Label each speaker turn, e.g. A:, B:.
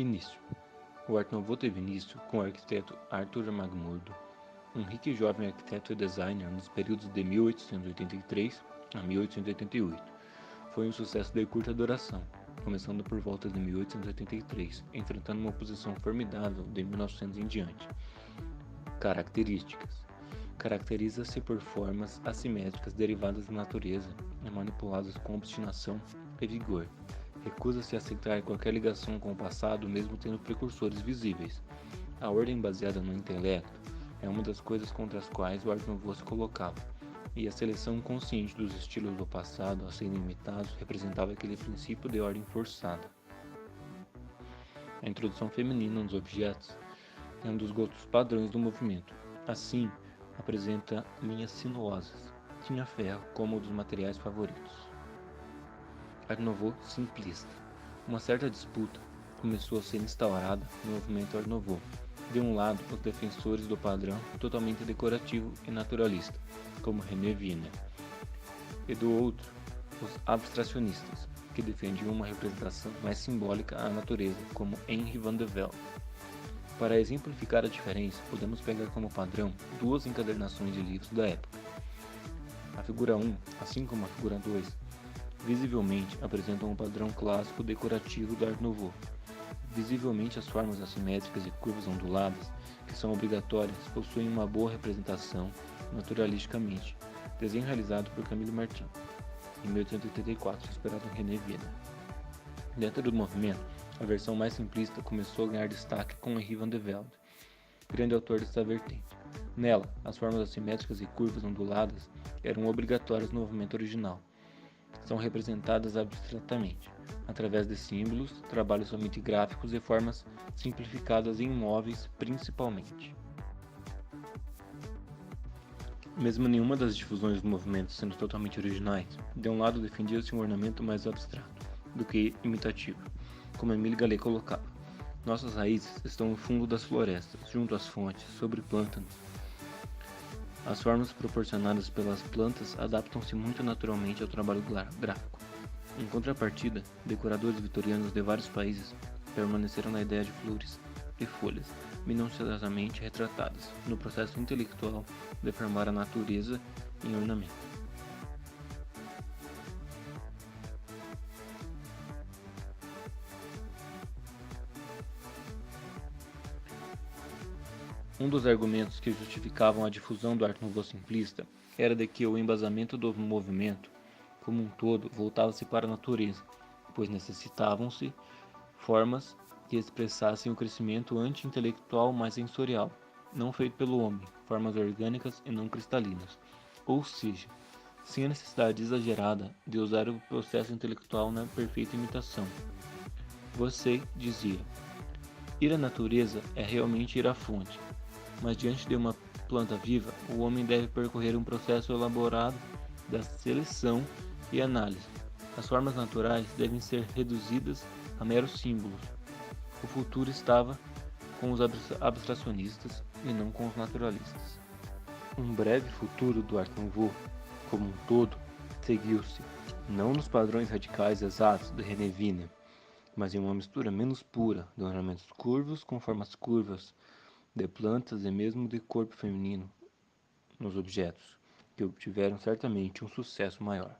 A: Início. O Art Nouveau teve início com o arquiteto Arthur McMurdo, um rico e jovem arquiteto e designer nos períodos de 1883 a 1888. Foi um sucesso de curta duração, começando por volta de 1883, enfrentando uma oposição formidável de 1900 em diante. Características: caracteriza-se por formas assimétricas derivadas da natureza e manipuladas com obstinação e vigor. Recusa-se a aceitar qualquer ligação com o passado, mesmo tendo precursores visíveis. A ordem baseada no intelecto é uma das coisas contra as quais o Art Nouveau se colocava, e a seleção consciente dos estilos do passado a serem imitados representava aquele princípio de ordem forçada. A introdução feminina nos objetos é um dos gostos padrões do movimento. Assim, apresenta linhas sinuosas. Tinha ferro como um dos materiais favoritos. Art Nouveau simplista. Uma certa disputa começou a ser instaurada no movimento Art Nouveau. De um lado, os defensores do padrão totalmente decorativo e naturalista, como René Wiener, e do outro, os abstracionistas, que defendiam uma representação mais simbólica à natureza, como Henri van de Velde. Para exemplificar a diferença, podemos pegar como padrão duas encadernações de livros da época. A figura 1, assim como a figura 2, visivelmente apresentam um padrão clássico decorativo do Art Nouveau. Visivelmente, as formas assimétricas e curvas onduladas, que são obrigatórias, possuem uma boa representação naturalisticamente. Desenho realizado por Camille Martin, em 1884, inspirado em René Wiener. Dentro do movimento, a versão mais simplista começou a ganhar destaque com Henri van de Velde, grande autor desta vertente. Nela, as formas assimétricas e curvas onduladas eram obrigatórias no movimento original. São representadas abstratamente, através de símbolos, trabalhos somente gráficos e formas simplificadas em móveis principalmente. Mesmo nenhuma das difusões do movimento sendo totalmente originais, de um lado defendia-se um ornamento mais abstrato do que imitativo, como Émile Gallé colocava. Nossas raízes estão no fundo das florestas, junto às fontes, sobre plântanos. As formas proporcionadas pelas plantas adaptam-se muito naturalmente ao trabalho gráfico. Em contrapartida, decoradores vitorianos de vários países permaneceram na ideia de flores e folhas, minuciosamente retratadas, no processo intelectual de formar a natureza em ornamento. Um dos argumentos que justificavam a difusão do Art Nouveau simplista era de que o embasamento do movimento, como um todo, voltava-se para a natureza, pois necessitavam-se formas que expressassem o crescimento anti-intelectual mais sensorial, não feito pelo homem, formas orgânicas e não cristalinas, ou seja, sem a necessidade exagerada de usar o processo intelectual na perfeita imitação. Você dizia: ir à natureza é realmente ir à fonte, mas diante de uma planta viva, o homem deve percorrer um processo elaborado da seleção e análise. As formas naturais devem ser reduzidas a meros símbolos. O futuro estava com os abstracionistas e não com os naturalistas. Um breve futuro do Art Nouveau, como um todo, seguiu-se, não nos padrões radicais exatos de René Wiener, mas em uma mistura menos pura de ornamentos curvos com formas curvas, de plantas e mesmo de corpo feminino nos objetos, que obtiveram certamente um sucesso maior.